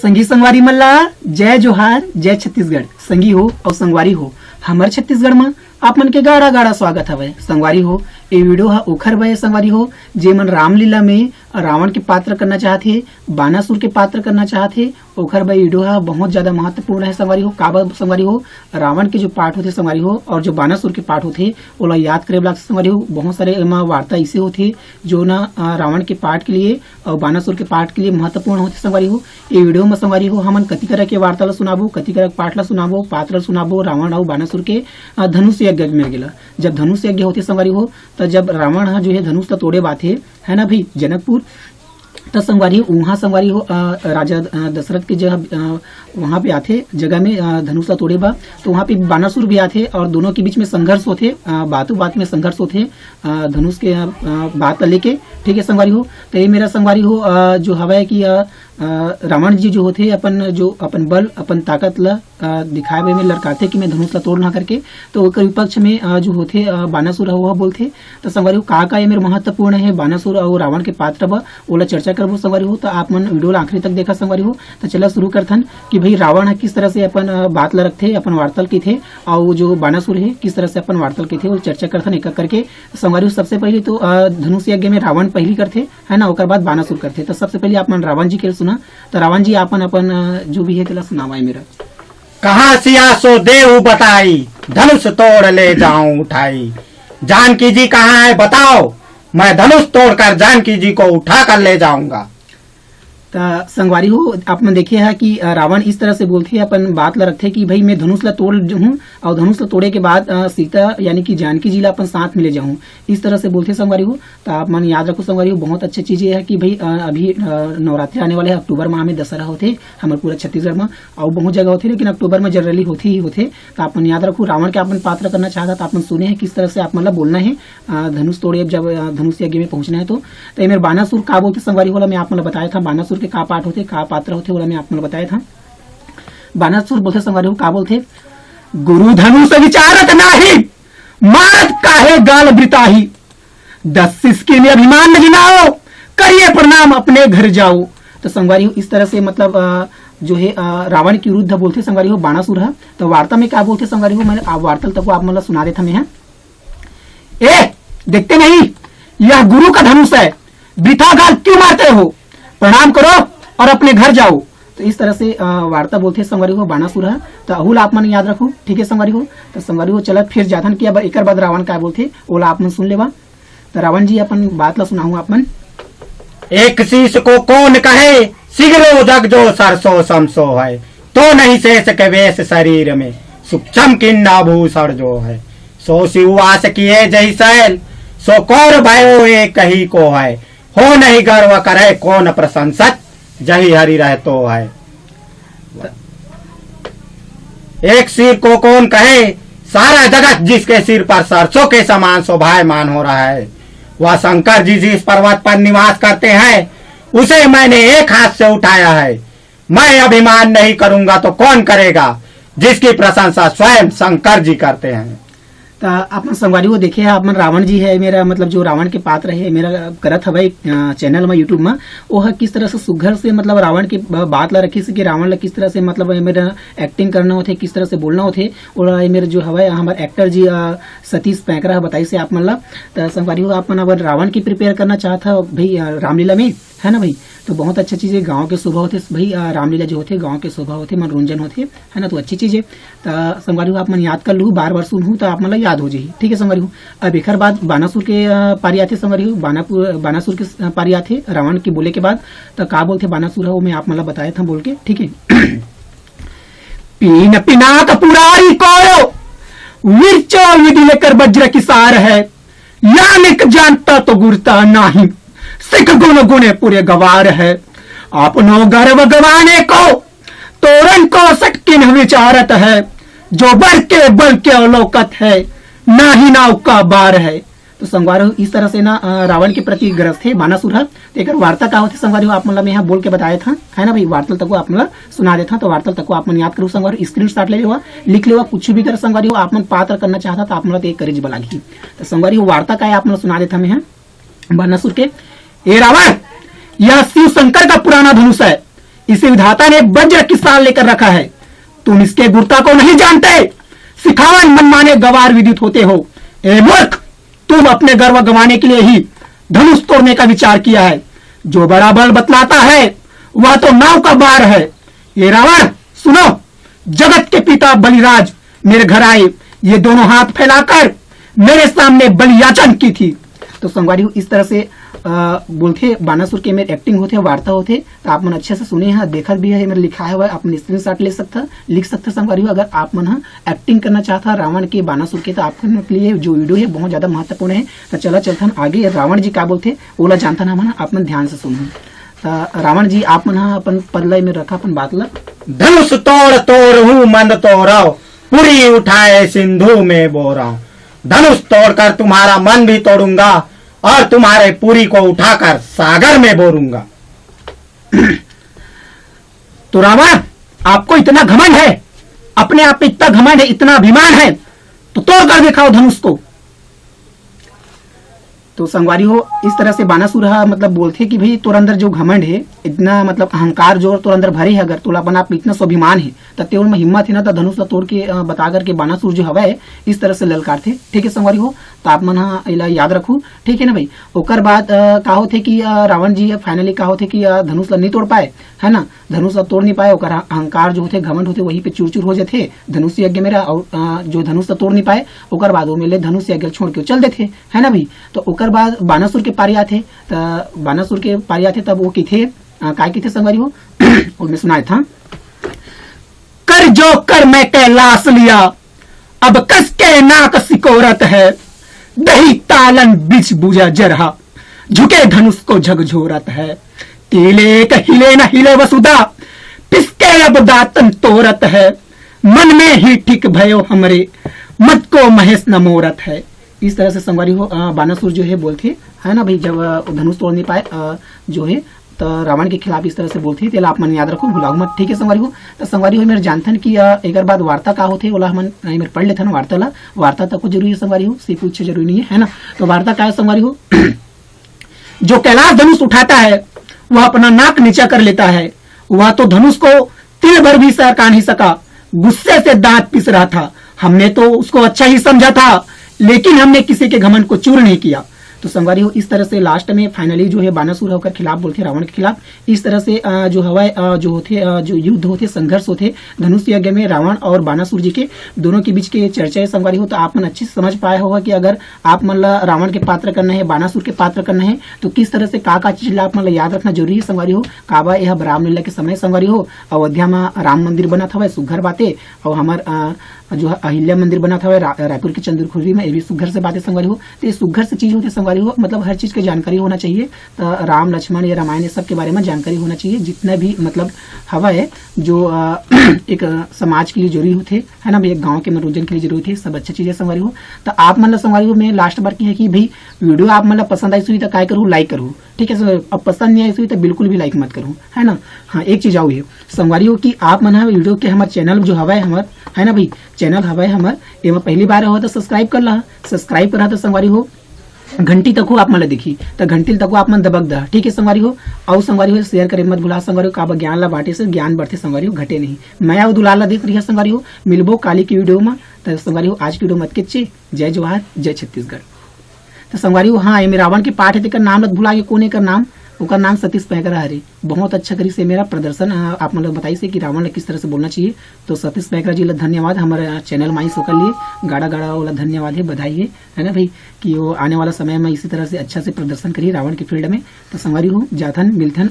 संगी संगवारी मल्ला जय जोहार जय छत्तीसगढ़। संगी हो और संगवारी हो हमार छत्तीसगढ़ में आप मन के गाड़ा गाड़ा स्वागत हवे। संगवारी हो ये वीडियो हा ओखर बे संगवारी हो जे मन रामलीला में रावण के पात्र करना चाहते, बानासुर के पात्र करना चाहते, ओखर बे वीडियो हा बहुत ज्यादा महत्वपूर्ण है संगवारी हो। काबर संगवारी हो रावण के जो पाठ होते संगवारी हो और जो बानासुर के पाठ होते ओला याद करे वाला संगवारी हो। बहुत सारे एमा वार्ता ऐसे होते जो ना रावण के पाठ के लिए और बानासुर के पाठ के लिए महत्वपूर्ण होते संगवारी हो। ये वीडियो में संगवारी हो हमन कति तरह के वार्ता ला सुनाबो, कति तरह पाठ ला सुनाबो, पात्र ला सुनाबो। रावण और बानासुर के धनुष यज्ञ में गेला। जब धनुष यज्ञ होते संगवारी हो तो जब रावण जो है धनुष ला तोड़े बाथे है ना भाई जनकपुर, तो संगवारी वहाँ संगवारी हो राजा दशरथ के जगह वहाँ पे आते जगह में धनुष ला तोड़े बा, तो वहाँ पे बानासुर भी आते और दोनों के बीच में संघर्ष होते, बातों बात में संघर्ष होते धनुष के बात लेके। ठीक है संगवारी हो। तो ये मेरा संगवारी हो जो हवा है कि रावण जी जो होते अपन बल अपन ताकत ला दिखावे में लड़काते कि मैं धनुष ला तोड़ ना करके, तो विपक्ष में जो होते बानासुर वह बोलते। तो संगवारी हो का ये मेरे महत्वपूर्ण है बानासुर और रावण के पात्र बा ओला चर्चा करबो संगवारी हो। तो आप मन वीडियो आखिरी तक देखा संगवारी हो। तो चला शुरू करथन कि भाई रावण किस तरह से अपन बात ला रखते अपन वार्तल के थे और जो बानासुर है किस तरह से अपन वार्तल के थे वो चर्चा करथन एक करके संगवारी हो। सबसे पहले तो धनुष यज्ञ में रावण पहली करते है ना, ओकर बाद बानासुर करते। तो सबसे पहले आप मन रावण जी के सुना। तो रावण जी अपन जो भी है तेला सुनावाई मेरा। कहाँ सिया सो देव बताई, धनुष तोड़ ले जाऊं उठाई। जानकी जी कहाँ है बताओ, मैं धनुष तोड़कर जानकी जी को उठा कर ले जाऊंगा। संगवारी हो आप मन देखे है कि रावण इस तरह से बोलते हैं अपन बात ला रखते कि भाई मैं धनुष ला तोड़ हूँ और धनुष ला तोड़े के बाद सीता यानी कि जानकी जी ला अपन साथ में ले जाऊँ, इस तरह से बोलते संगवारी हो। तो आप मन याद रखो संगवारी हो बहुत अच्छी चीज है कि भाई अभी नवरात्रि आने वाले हैं, अक्टूबर माह में दशहरा होते हमारे पूरा छत्तीसगढ़ में और बहुत जगह होते, लेकिन अक्टूबर में जनरली होते ही होते। तो आप मन याद रखो रावण के अपन पात्र करना चाहता तो आप मन सुने हैं किस तरह से आप मतलब बोलना है धनुष तोड़े जब धनुष यज्ञ में पहुंचना है। तो मेरे बानासुर का बोलते संगवारी होला मैं आप मतलब बताया था बानासुर के का पाठ होते का पात्र होते बोला मैं आपको बताया था। बानासुर बोलते संगवारी हो का बोलते, गुरु धनुष विचारत नाही मारत काहे गाल वृताही, 10 सिसके में अभिमान न गिनाओ करिए प्रणाम अपने घर जाओ। तो संगवारी हो इस तरह से मतलब जो है रावण के विरुद्ध बोलते संगवारी हो बानासुर है। तो वार्ता में क्या बोलते संगवारी हो मैंने वार्ता तक आप मतलब सुना देता मैं। देखते नहीं यह गुरु का धनुष है, वृथा गाल क्यों मारते हो, प्रणाम करो और अपने घर जाओ। तो इस तरह से वार्ता बोलते संगवारी हो बानासुर है। तो अहुल आप मन याद रखो ठीक है संगवारी हो। तो संगवारी हो चला फिर जाथन कि अब एक बाद रावण का बोलते ओला आप मन सुन लेवा। तो रावण जी अपन बात ला सुनाऊं आप मन। एक शीश को कौन कहे सिगरो जग जो सरसो समसो है, तो नहीं शेष के वेश शरीर में सूक्ष्म किन्नाभूषण जो है। सो शिववास किए जही शैल सो कौर भयो एक कही को है, हो नहीं गर्व करे कौन प्रशंसक जही हरि रहतो है। एक सिर को कौन कहे सारा जगत जिसके सिर पर सरसों के समान शोभायमान हो रहा है, वह शंकर जी जिस पर्वत पर निवास करते हैं उसे मैंने एक हाथ से उठाया है। मैं अभिमान नहीं करूंगा तो कौन करेगा, जिसकी प्रशंसा स्वयं शंकर जी करते हैं। तो आप संगवारी को देखे आप मन रावण जी है मेरा मतलब जो रावण के पात्र है मेरा करत हवा चैनल में यूट्यूब में वो किस तरह से सुघर से मतलब रावण की बात ला रखी कि रावण ला किस तरह से मतलब मेरा एक्टिंग करना होते किस तरह से बोलना होते और मेरे जो हवा हमारे एक्टर जी सतीश पैंकरा बताई से आप मन ला। तो संगवारी को आप मन अगर रावण की प्रिपेयर करना चाहता भाई रामलीला में है ना भाई, तो बहुत अच्छी चीज है। गांव के शोभा होते भाई रामलीला जो होते गांव के शोभा होते मनोरंजन होते है ना, तो अच्छी चीज है। तो संगवारी आप मन याद कर लू बार बार सुनू तो आप मतलब याद हो जाए ठीक है संगवारी। अब एक बाद बानासुर के पारी आते संगवारी बानासुर के पारी आते रावण के बोले के बाद। तो का बोलते बानासुर है वो मैं आप मतलब बताया था बोल के ठीक है। पीन पिनाक पुरारी को विरचो विधि लेकर वज्र की सार है, यानिक जानता तो गुरता नाही सिख गुण गुणे पूरे गवार है। अपनो गर्व गवाने को तोरण को सटकिन विचारत है, जो बर के बल के अवलोकत है ना ही नाव का बार है। तो संगवारी इस तरह से ना रावण के प्रति ग्रस्त थे बानासुर है। तो एक वार्ता का होती संगवारी आप मतलब मैं यहाँ बोल के बताया था है ना भाई, वार्ता तक आप मतलब सुना देता। तो वार्ता तक आप मन याद करो संगवारी, स्क्रीन शॉट ले हुआ लिख ले कुछ भी कर संगवारी हो आप मन पात्र करना चाहता तो आप मतलब एक करेज बला की। तो संगवारी वार्ता का आप मतलब सुना देता मैं बानासुर के। ए रावण यह शिव शंकर का पुराना धनुष है, इसे विधाता ने वज्र की साल लेकर रखा है। तुम इसके गुरुता को नहीं जानते, सिखावन मनमाने गवार विदित होते हो। ए मूर्ख, तुम अपने गर्व गंवाने के लिए ही धनुष तोड़ने का विचार किया है। जो बड़ा बल बतलाता है वह तो नाव का बार है। ये रावण सुनो, जगत के पिता बलिराज मेरे घर आए, ये दोनों हाथ फैलाकर मेरे सामने बलियाचन की थी। तो संगवारी इस तरह से बोलते बानासुर के मेरे एक्टिंग होते वार्ता होते, तो आप मन अच्छे से सुने हैं, देखा भी है, मेरे लिखा हुआ है, आप स्क्रीनशॉट ले सकता लिख सकते संगवारी। अगर आप मन एक्टिंग करना चाहता रावण के बानासुर के, तो आपके लिए जो वीडियो है बहुत ज्यादा महत्वपूर्ण है। तो चला चलता हम आगे। रावण जी क्या बोलते ओला जानता ना मन, आप मन ध्यान से सुनो। रावण जी आप मन अपन पल्लय में रखा अपन बात ला। धनुष तोड़ तोड़ हूँ मंद तोड़ाओ, पुरी उठाए सिंधु में बोराओ। धनुष तोड़कर तुम्हारा मन भी तोड़ूंगा और तुम्हारे पुरी को उठाकर सागर में बोरूंगा। तो रावण, आपको इतना घमंड है, अपने आप पे इतना घमंड है, इतना अभिमान है, तो तोड़ कर दिखाओ धनुष को। तो संगवारी हो इस तरह से बानासुर मतलब बोलते कि भाई तोर अंदर जो घमंड है, इतना मतलब अहंकार जो तोर अंदर भरे है, अगर तोला अपन आप इतना स्वाभिमान है, तो तेवर में हिम्मत है ना, तो धनुष तोड़ के बता करके बानासुर जो हवा है इस तरह से ललकार थे। ठीक है संगवारी हो, तो आप मन इला याद रखू। ठीक है ना भाई। ओकर बाद का होते कि रावण जी फाइनली का होते कि धनुष ला नहीं तोड़ पाए, है ना, धनुष ला तोड़ नहीं पाए। ओकर अहंकार जो होते घमंड होते वहीं पे चूर चूर हो जाते धनुष यज्ञ मेरा, और जो धनुष ला तोड़ नहीं पाए ओकर बाद वो मेले धनुष यज्ञ छोड़ के चल देते, है ना भाई। तो ओकर बाद बानासुर के पारी आते, बानासुर के पारी आते, तब वो की थे काय की थे संगवारी हो उनमें सुनाया था, कर जो कर मैं कैलाश लिया, अब कस के नाक सिकोरत है, दही तालन बिच बुझा जरहा, झुके धनुष को झकझोरत है। हिले क हिले न हिले वसुधा, पिसके अब दातन तोरत है, मन में ही ठीक भयो हमरे, मत को महेश न मोरत है। इस तरह से संगवारी हो बानासुर जो है बोलते है ना भाई, जब धनुष तोड़ नहीं पाए जो है तो रावण के खिलाफ इस तरह से बोलते हैं, आप मन याद रखो, भुलाओ मत। ठीक है संगवारी हो। तो संगवारी हो मेरे जानथन कि एक बाद वार्ता का होते ओला मन मेरे पढ़ लेते ना वार्ता ला, वार्ता तक जरूरी है संगवारी हो, सिर्फ कुछ जरूरी नहीं है ना। तो वार्ता का है संगवारी हो, जो कैलाश धनुष उठाता है वह अपना नाक नीचा कर लेता है, वह तो धनुष को तिल भर भी सरका नहीं सका, गुस्से से दांत पिस रहा था। हमने तो उसको अच्छा ही समझा था, लेकिन हमने किसी के घमंड को चूर नहीं किया। तो संगवारी हो इस तरह से लास्ट में फाइनली जो है बानासुर होकर खिलाफ बोलते रावण के खिलाफ। इस तरह से जो हवाई जो होते जो युद्ध होते संघर्ष होते धनुष यज्ञ में रावण और बानासुर जी के दोनों के बीच के चर्चा है संगवारी हो। तो आप मन अच्छे से समझ पाया होगा कि अगर आप मन रावण के पात्र करना है, बानासुर के पात्र करना है, तो किस तरह से का चीज आप मन याद रखना जरूरी है संगवारी हो। काबा यह रामलीला के समय संगवारी हो अयोध्या में राम मंदिर बना था सुघर बातें, और हमार जो अहिल्या मंदिर बना था रायपुर के चंद्रखुरी में, ये भी सुघर से बातें संगवारी हो। तो ये सुघर से चीज होती है संगवारी हो, मतलब हर चीज की जानकारी होना चाहिए। तो राम लक्ष्मण या रामायण सब के बारे में जानकारी होना चाहिए, जितना भी मतलब हवा है जो एक समाज के लिए जरूरी होते है ना, एक गांव के मनोरंजन के लिए जरूरी थे, सब अच्छी चीजें संगवारी हो। तो आप मतलब संगवारी हो मैं लास्ट बार की है कि भाई वीडियो आप मतलब पसंद आई सुई तो काय करूँ, लाइक करूँ। ठीक है, अब पसंद नहीं आई सुई तो बिल्कुल भी लाइक मत करूँ, है ना। हाँ एक चीज आओ है संगवारी हो कि आप मन वीडियो के हमारे चैनल जो हवा है हमार, है ना भाई, चैनल हवा है हमार, ये पहली बार हो तो सब्सक्राइब कर ला, सब्सक्राइब करा तो संगवारी हो घंटी तक हो आप मन देखी तो घंटी तक आप मन दबक दा। ठीक है संगवारी हो, और संगवारी हो शेयर करे मत भुला संगवारी हो, काबा ज्ञान ला बांटे से ज्ञान बढ़ते संगवारी हो, घटे नहीं। मैं और दुलाल ला देख रही है संगवारी हो, मिलबो काली की वीडियो में। तो संगवारी हो आज की वीडियो मत किच्चे, जय जोहार जय छत्तीसगढ़। तो संगवारी हो हाँ ये रावण के पाठ है, तेकर नाम लग भुला के कोने का नाम, ओकर नाम सतीश पैकरा हरे, बहुत अच्छा करी से मेरा प्रदर्शन आप मतलब बताई से कि रावण किस तरह से बोलना चाहिए। तो सतीश पैकरा जी ला धन्यवाद, हमारे चैनल माई सो कर लिए गाड़ा गाड़ा वाला धन्यवाद है, बधाई है ना भाई, कि वो आने वाला समय में इसी तरह से अच्छा से प्रदर्शन करिए रावण के फील्ड में। तो संगवारी हो जाथन मिलथन।